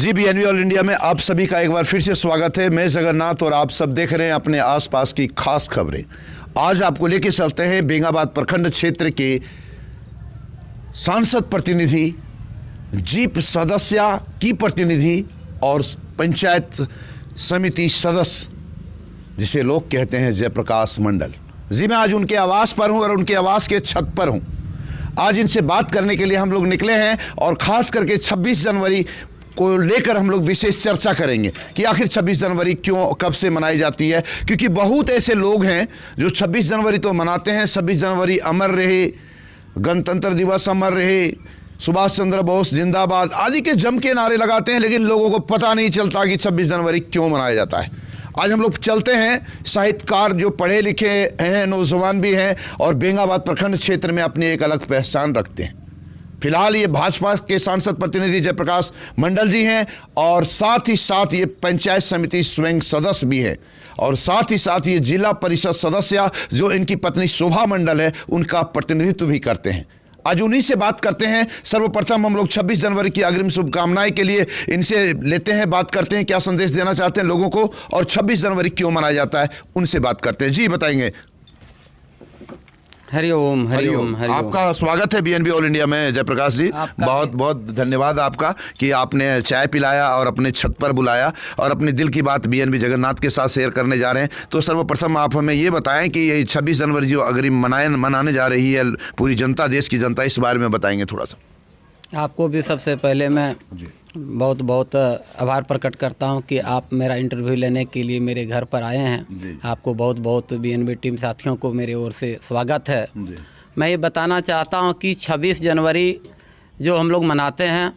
जी BNB all India में आप सभी का एक बार फिर से स्वागत है। मैं जगन्नाथ और आप सब देख रहे हैं अपने आसपास की खास खबरें। आज आपको लेके चलते हैं बेंगाबाद प्रखंड क्षेत्र के सांसद प्रतिनिधि, जीप सदस्य की प्रतिनिधि और पंचायत समिति सदस्य, जिसे लोग कहते हैं जयप्रकाश मंडल जी। मैं आज उनके आवास पर हूं और उनके आवास के छत पर हूं। आज इनसे बात करने के लिए हम लोग निकले हैं और खास करके 26 जनवरी को लेकर हम लोग विशेष चर्चा करेंगे कि आखिर 26 जनवरी क्यों, कब से मनाई जाती है। क्योंकि बहुत ऐसे लोग हैं जो 26 जनवरी तो मनाते हैं, 26 जनवरी अमर रहे, गणतंत्र दिवस अमर रहे, सुभाष चंद्र बोस जिंदाबाद आदि के जम के नारे लगाते हैं, लेकिन लोगों को पता नहीं चलता कि 26 जनवरी क्यों मनाया जाता है। आज हम लोग चलते हैं, साहित्यकार जो पढ़े लिखे हैं, नौजवान भी हैं और बेंगाबाद प्रखंड क्षेत्र में अपनी एक अलग पहचान रखते हैं। फिलहाल ये भाजपा के सांसद प्रतिनिधि जयप्रकाश मंडल जी हैं और साथ ही साथ ये पंचायत समिति स्वयं सदस्य भी है और साथ ही साथ ये जिला परिषद सदस्य जो इनकी पत्नी शोभा मंडल है उनका प्रतिनिधित्व भी करते हैं। आज उन्हीं से बात करते हैं। सर्वप्रथम हम लोग 26 जनवरी की अग्रिम शुभकामनाएं के लिए इनसे लेते हैं, बात करते हैं क्या संदेश देना चाहते हैं लोगों को और 26 जनवरी क्यों मनाया जाता है, उनसे बात करते हैं। जी बताएंगे। हरिओम हरिओम हरिओम। आपका स्वागत है बीएनबी ऑल इंडिया में जयप्रकाश जी। बहुत बहुत धन्यवाद आपका कि आपने चाय पिलाया और अपने छत पर बुलाया और अपने दिल की बात बीएनबी जगन्नाथ के साथ शेयर करने जा रहे हैं। तो सर्वप्रथम आप हमें ये बताएं कि ये 26 जनवरी जो अग्रिम मनाने जा रही है पूरी जनता, देश की जनता, इस बारे में बताएंगे थोड़ा सा। आपको भी सबसे पहले मैं बहुत बहुत आभार प्रकट करता हूं कि आप मेरा इंटरव्यू लेने के लिए मेरे घर पर आए हैं। आपको बहुत बहुत बीएनबी टीम साथियों को मेरे ओर से स्वागत है। मैं ये बताना चाहता हूं कि 26 जनवरी जो हम लोग मनाते हैं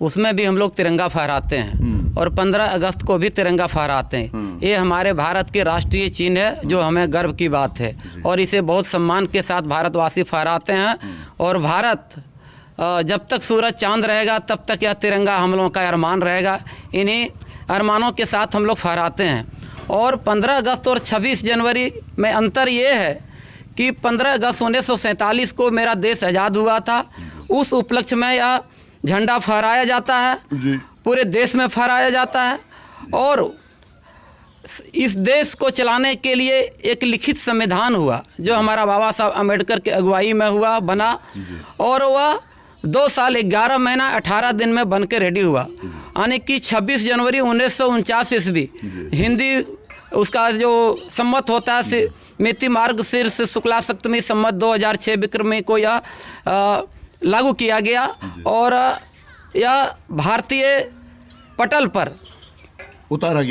उसमें भी हम लोग तिरंगा फहराते हैं और 15 अगस्त को भी तिरंगा फहराते हैं। ये हमारे भारत के राष्ट्रीय चिन्ह है जो हमें गर्व की बात है और इसे बहुत सम्मान के साथ भारतवासी फहराते हैं। और भारत जब तक सूरज चांद रहेगा तब तक यह तिरंगा हम लोगों का अरमान रहेगा। इन्हीं अरमानों के साथ हम लोग फहराते हैं। और 15 अगस्त और 26 जनवरी में अंतर ये है कि 15 अगस्त 1947 को मेरा देश आज़ाद हुआ था। उस उपलक्ष्य में यह झंडा फहराया जाता है, पूरे देश में फहराया जाता है। और इस देश को चलाने के लिए एक लिखित संविधान हुआ जो हमारा बाबा साहब अम्बेडकर की अगुवाई में हुआ, बना और वह 2 साल 11 महीना 18 दिन में बन के रेडी हुआ। यानी कि 26 जनवरी 1949 ईस्वी हिंदी उसका जो सम्मत होता है मिति मार्ग शीर्ष शुक्ला सप्तमी सम्मत 2006 विक्रमी को यह लागू किया गया और यह भारतीय पटल पर उतारा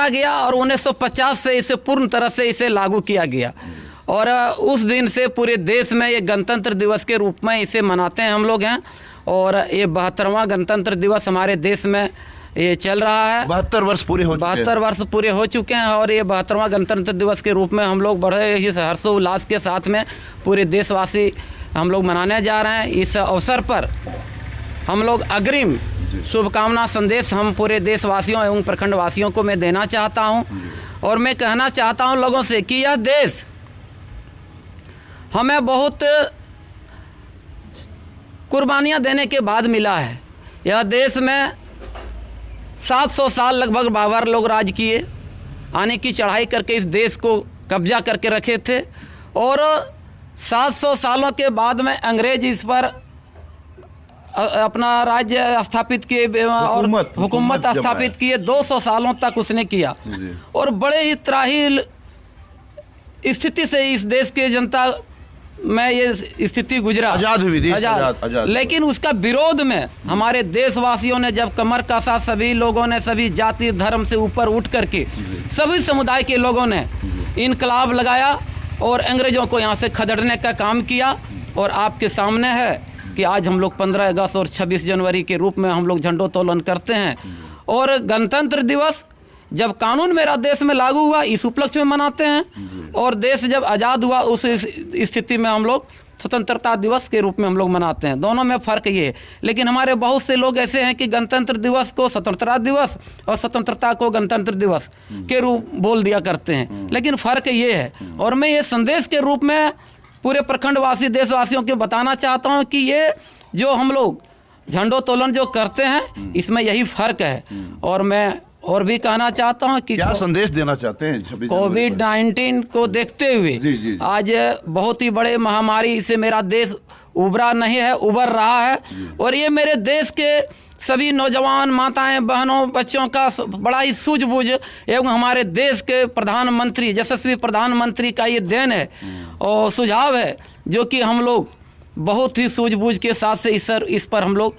गया और 1950 से इसे पूर्ण तरह से इसे लागू किया गया। और उस दिन से पूरे देश में ये गणतंत्र दिवस के रूप में इसे मनाते हैं हम लोग हैं। और ये 72वां गणतंत्र दिवस हमारे देश में ये चल रहा है। 72 वर्ष पूरे हो चुके हैं और ये 72वां गणतंत्र दिवस के रूप में हम लोग बड़े ही हर्षोल्लास के साथ में पूरे देशवासी हम लोग मनाने जा रहे हैं। इस अवसर पर हम लोग अग्रिम शुभकामना संदेश हम पूरे देशवासियों एवं प्रखंड वासियों को मैं देना चाहता हूं। और मैं कहना चाहता हूं लोगों से कि यह देश हमें बहुत कुर्बानियां देने के बाद मिला है। यह देश में 700 साल लगभग बाबर लोग राज किए, आने की चढ़ाई करके इस देश को कब्जा करके रखे थे। और 700 सालों के बाद में अंग्रेज इस पर अपना राज्य स्थापित किए और हुकूमत स्थापित किए। 200 सालों तक उसने किया और बड़े ही त्राही स्थिति से इस देश के जनता में ये स्थिति गुजरा, आजाद हुई देश, आजाद। लेकिन उसका विरोध में हमारे देशवासियों ने जब कमर कसा, सभी लोगों ने, सभी जाति धर्म से ऊपर उठ करके सभी समुदाय के लोगों ने इनकलाब लगाया और अंग्रेजों को यहाँ से खदेड़ने का काम किया। और आपके सामने है कि आज हम लोग 15 अगस्त और 26 जनवरी के रूप में हम लोग झंडोत्तोलन करते हैं। और गणतंत्र दिवस जब कानून मेरा देश में लागू हुआ इस उपलक्ष्य में मनाते हैं और देश जब आज़ाद हुआ उस स्थिति में हम लोग स्वतंत्रता दिवस के रूप में हम लोग मनाते हैं। दोनों में फ़र्क ये है। लेकिन हमारे बहुत से लोग ऐसे हैं कि गणतंत्र दिवस को स्वतंत्रता दिवस और स्वतंत्रता को गणतंत्र दिवस के रूप बोल दिया करते हैं, लेकिन फ़र्क ये है। और मैं ये संदेश के रूप में पूरे प्रखंडवासी देशवासियों को बताना चाहता हूँ कि ये जो हम लोग झंडोत्तोलन जो करते हैं इसमें यही फर्क है। और मैं और भी कहना चाहता हूं कि क्या संदेश देना चाहते हैं 26 जनवरी कोविड-19 को देखते हुए जी। आज बहुत ही बड़े महामारी से मेरा देश उभरा नहीं है, उभर रहा है। और ये मेरे देश के सभी नौजवान माताएं बहनों बच्चों का बड़ा ही सूझबूझ एवं हमारे देश के प्रधानमंत्री यशस्वी प्रधानमंत्री का ये देन है और सुझाव है, जो कि हम लोग बहुत ही सूझबूझ के साथ से इस पर हम लोग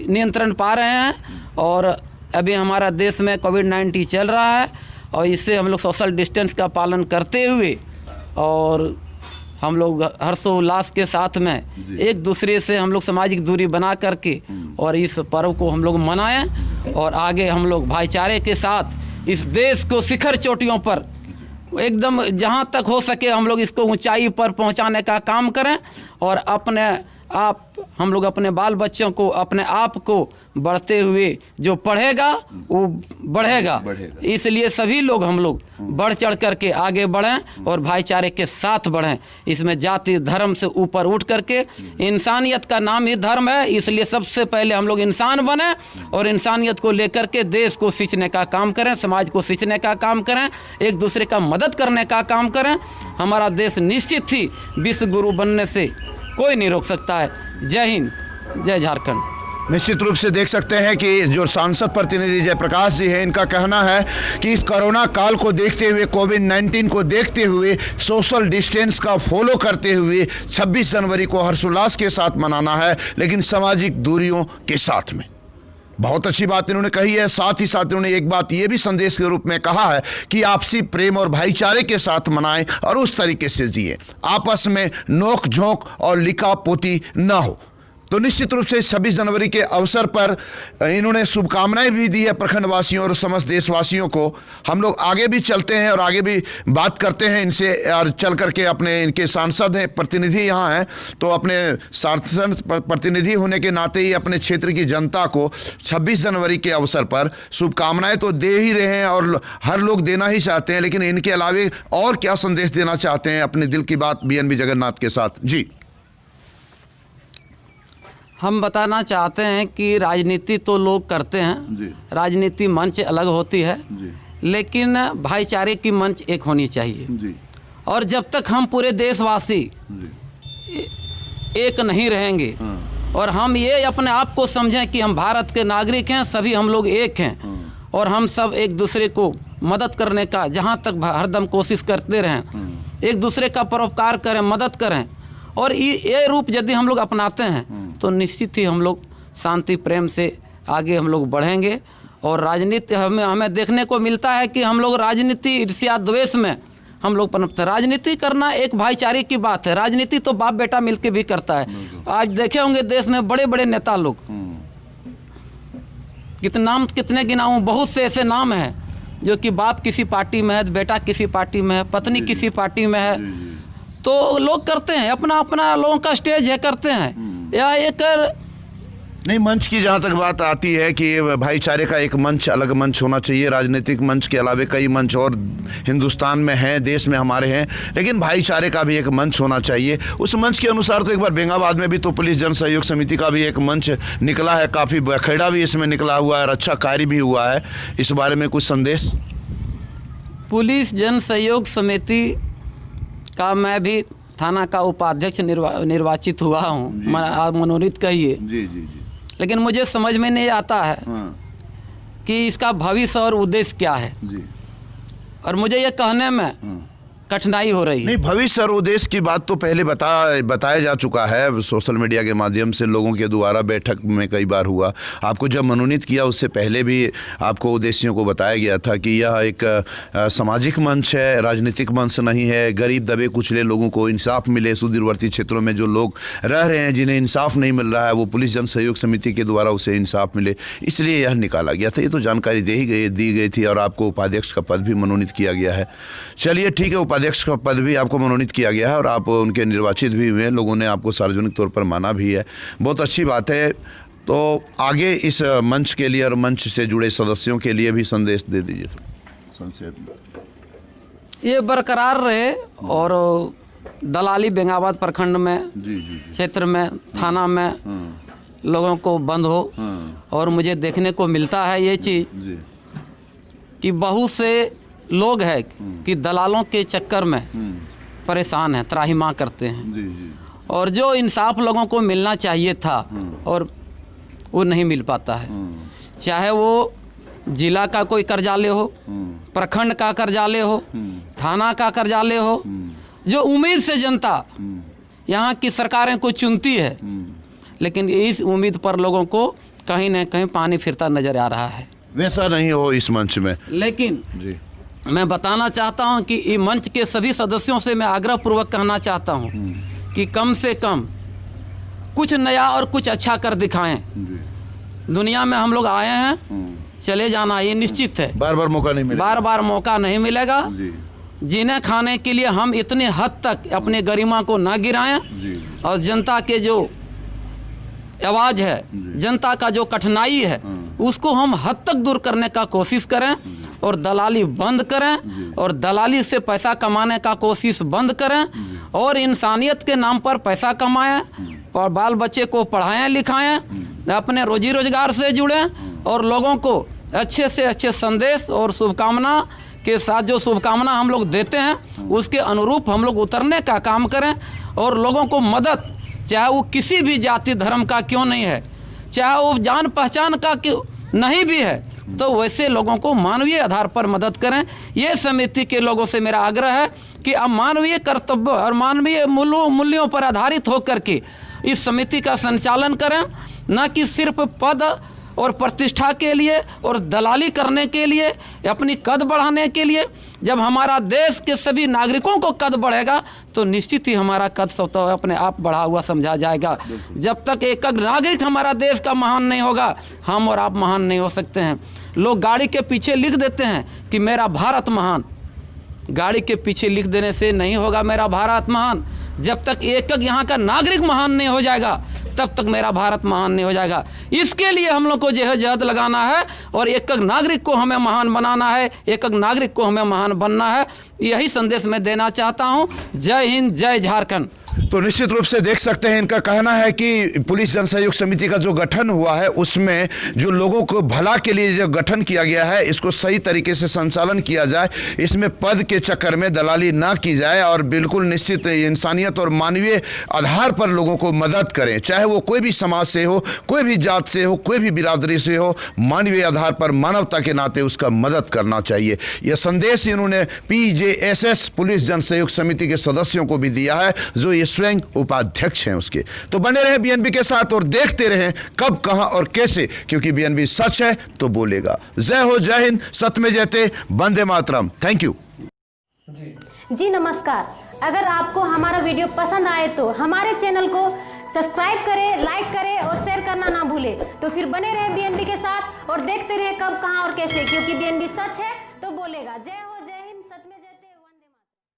नियंत्रण पा रहे हैं। और अभी हमारा देश में कोविड-19 चल रहा है और इससे हम लोग सोशल डिस्टेंस का पालन करते हुए और हम लोग हर्षोल्लास के साथ में एक दूसरे से हम लोग सामाजिक दूरी बना करके और इस पर्व को हम लोग मनाएं और आगे हम लोग भाईचारे के साथ इस देश को शिखर चोटियों पर एकदम जहां तक हो सके हम लोग इसको ऊंचाई पर पहुंचाने का काम करें और अपने आप हम लोग अपने बाल बच्चों को अपने आप को बढ़ते हुए जो पढ़ेगा वो बढ़ेगा। इसलिए सभी लोग हम लोग बढ़ चढ़ करके आगे बढ़ें और भाईचारे के साथ बढ़ें। इसमें जाति धर्म से ऊपर उठ करके इंसानियत का नाम ही धर्म है, इसलिए सबसे पहले हम लोग इंसान बने और इंसानियत को लेकर के देश को सींचने का काम करें, समाज को सींचने का काम करें, एक दूसरे का मदद करने का काम करें। हमारा देश निश्चित ही विश्व गुरु बनने से कोई नहीं रोक सकता है। जय हिंद, जय झारखंड। निश्चित रूप से देख सकते हैं कि जो सांसद प्रतिनिधि जयप्रकाश जी हैं, इनका कहना है कि इस कोरोना काल को देखते हुए, कोविड-19 को देखते हुए, सोशल डिस्टेंस का फॉलो करते हुए 26 जनवरी को हर्षोल्लास के साथ मनाना है, लेकिन सामाजिक दूरियों के साथ में। बहुत अच्छी बात इन्होंने कही है। साथ ही साथ इन्होंने एक बात ये भी संदेश के रूप में कहा है कि आपसी प्रेम और भाईचारे के साथ मनाएं और उस तरीके से जिए, आपस में नोक झोंक और लिखा पोती न हो। तो निश्चित रूप से 26 जनवरी के अवसर पर इन्होंने शुभकामनाएं भी दी है प्रखंडवासियों और समस्त देशवासियों को। हम लोग आगे भी चलते हैं और आगे भी बात करते हैं इनसे और चल करके अपने इनके सांसद हैं, प्रतिनिधि यहाँ हैं, तो अपने सांसद प्रतिनिधि होने के नाते ही अपने क्षेत्र की जनता को 26 जनवरी के अवसर पर शुभकामनाएं तो दे ही रहे हैं और हर लोग देना ही चाहते हैं, लेकिन इनके अलावे और क्या संदेश देना चाहते हैं अपने दिल की बात BNB जगन्नाथ के साथ? जी, हम बताना चाहते हैं कि राजनीति तो लोग करते हैं, राजनीति मंच अलग होती है, लेकिन भाईचारे की मंच एक होनी चाहिए। और जब तक हम पूरे देशवासी एक नहीं रहेंगे और हम ये अपने आप को समझें कि हम भारत के नागरिक हैं, सभी हम लोग एक हैं और हम सब एक दूसरे को मदद करने का जहाँ तक हरदम कोशिश करते रहें, एक दूसरे का परोपकार करें, मदद करें और ये रूप यदि हम लोग अपनाते हैं तो निश्चित ही हम लोग शांति प्रेम से आगे हम लोग बढ़ेंगे। और राजनीति हमें देखने को मिलता है कि हम लोग राजनीति ईर्ष्या द्वेष में हम लोग पनपते हैं। राजनीति करना एक भाईचारे की बात है, राजनीति तो बाप बेटा मिलके भी करता है। आज देखे होंगे देश में बड़े बड़े नेता लोग, कितने गिनाऊं, बहुत से ऐसे नाम हैं जो कि बाप किसी पार्टी में है, बेटा किसी पार्टी में है, पत्नी किसी पार्टी में है, तो लोग करते हैं अपना अपना, लोगों का स्टेज है, करते हैं। या एक नहीं, मंच की जहाँ तक बात आती है कि भाईचारे का एक मंच, अलग मंच होना चाहिए। राजनीतिक मंच के अलावा कई मंच और हिंदुस्तान में हैं, देश में हमारे हैं, लेकिन भाईचारे का भी एक मंच होना चाहिए। उस मंच के अनुसार तो एक बार बेंगाबाद में भी तो पुलिस जन सहयोग समिति का भी एक मंच निकला है, काफ़ी बखेड़ा भी इसमें निकला हुआ है और अच्छा कार्य भी हुआ है। इस बारे में कुछ संदेश? पुलिस जन सहयोग समिति का मैं भी थाना का उपाध्यक्ष निर्वाचित हुआ हूँ, आप मनोनीत कहिए, लेकिन मुझे समझ में नहीं आता है कि इसका भविष्य और उद्देश्य क्या है और मुझे ये कहने में कठिनाई हो रही है। नहीं, भविष्य और उद्देश्य की बात तो पहले बताया जा चुका है सोशल मीडिया के माध्यम से, लोगों के द्वारा बैठक में कई बार हुआ। आपको जब मनोनीत किया उससे पहले भी आपको उद्देश्यों को बताया गया था कि यह एक सामाजिक मंच है, राजनीतिक मंच नहीं है। गरीब दबे कुचले लोगों को इंसाफ मिले, सुदूरवर्ती क्षेत्रों में जो लोग रह रहे हैं जिन्हें इंसाफ नहीं मिल रहा है, वो पुलिस जन सहयोग समिति के द्वारा उसे इंसाफ मिले, इसलिए यह निकाला गया था। ये तो जानकारी दी गई थी और आपको उपाध्यक्ष का पद भी मनोनीत किया गया है। चलिए ठीक है, उपाध्यक्ष का पद भी आपको मनोनीत किया गया है और आप उनके निर्वाचित भी हुए हैं, लोगों ने आपको सार्वजनिक तौर पर माना भी है, बहुत अच्छी बात है। तो आगे इस मंच के लिए और मंच से जुड़े सदस्यों के लिए भी संदेश दे दीजिए संक्षेप में। ये बरकरार रहे और दलाली बेंगाबाद प्रखंड में जी क्षेत्र में थाना में लोगों को बंद हो। और मुझे देखने को मिलता है ये चीज़ जी कि बहुत से लोग हैं कि दलालों के चक्कर में परेशान हैं, त्राहिमाम करते हैं। जी जी और जो इंसाफ लोगों को मिलना चाहिए था और वो नहीं मिल पाता है। चाहे वो जिला का कोई कर्जालय हो, प्रखंड का कर्जालय हो, थाना का कर्जालय हो, जो उम्मीद से जनता यहाँ की सरकारें को चुनती है, लेकिन इस उम्मीद पर लोगों को कहीं न कहीं पानी फिरता नजर आ रहा है। वैसा नहीं हो इस मंच में। लेकिन जी मैं बताना चाहता हूं कि इस मंच के सभी सदस्यों से मैं आग्रह पूर्वक कहना चाहता हूं कि कम से कम कुछ नया और कुछ अच्छा कर दिखाएं। दुनिया में हम लोग आए हैं, चले जाना ये निश्चित है, बार बार मौका नहीं मिलेगा। बार बार मौका नहीं मिलेगा। जीने खाने के लिए हम इतने हद तक अपने गरिमा को ना गिराएं और जनता के जो आवाज़ है, जनता का जो कठिनाई है, उसको हम हद तक दूर करने का कोशिश करें और दलाली बंद करें और दलाली से पैसा कमाने का कोशिश बंद करें और इंसानियत के नाम पर पैसा कमाएं और बाल बच्चे को पढ़ाएं लिखाएं, अपने रोजी रोजगार से जुड़ें और लोगों को अच्छे से अच्छे संदेश और शुभकामना के साथ जो शुभकामना हम लोग देते हैं उसके अनुरूप हम लोग उतरने का काम करें और लोगों को मदद, चाहे वो किसी भी जाति धर्म का क्यों नहीं है, चाहे वो जान पहचान का क्यों नहीं भी है, तो वैसे लोगों को मानवीय आधार पर मदद करें। ये समिति के लोगों से मेरा आग्रह है कि अब मानवीय कर्तव्य और मानवीय मूल्यों पर आधारित होकर के इस समिति का संचालन करें, न कि सिर्फ पद और प्रतिष्ठा के लिए और दलाली करने के लिए, अपनी कद बढ़ाने के लिए। जब हमारा देश के सभी नागरिकों को कद बढ़ेगा तो निश्चित ही हमारा कद स्वतः अपने आप बढ़ा हुआ समझा जाएगा। जब तक एक नागरिक हमारा देश का महान नहीं होगा, हम और आप महान नहीं हो सकते हैं। लोग गाड़ी के पीछे लिख देते हैं कि मेरा भारत महान, गाड़ी के पीछे लिख देने से नहीं होगा मेरा भारत महान। जब तक एक यहाँ का नागरिक महान नहीं हो जाएगा तब तक मेरा भारत महान नहीं हो जाएगा। इसके लिए हम लोग को जहद लगाना है और एक नागरिक को हमें महान बनाना है, एक नागरिक को हमें महान बनना है। यही संदेश मैं देना चाहता हूँ। जय हिंद, जय झारखंड। तो निश्चित रूप से देख सकते हैं, इनका कहना है कि पुलिस जन सहयोग समिति का जो गठन हुआ है उसमें जो लोगों को भला के लिए जो गठन किया गया है इसको सही तरीके से संचालन किया जाए, इसमें पद के चक्कर में दलाली ना की जाए और बिल्कुल निश्चित इंसानियत और मानवीय आधार पर लोगों को मदद करें, चाहे वो कोई भी समाज से हो, कोई भी जात से हो, कोई भी बिरादरी से हो, मानवीय आधार पर मानवता के नाते उसका मदद करना चाहिए। यह संदेश इन्होंने PJSS पुलिस जन सहयोग समिति के सदस्यों को भी दिया है, जो ये स्वयं उपाध्यक्ष हैं उसके। तो बने रहे BNB के साथ और देखते रहें कब, कहां और कैसे, क्योंकि BNB सच है तो बोलेगा। जय हो, जय हिंद, सत्य में जयते, वंदे मातरम। थैंक यू जी नमस्कार। अगर आपको हमारा वीडियो पसंद आए तो हमारे चैनल को सब्सक्राइब करें, लाइक करें और शेयर करना ना भूलें। तो फिर बने रहे BNB के साथ और देखते रहे कब, कहां और कैसे, क्योंकि BNB सच है तो बोलेगा। जय हो।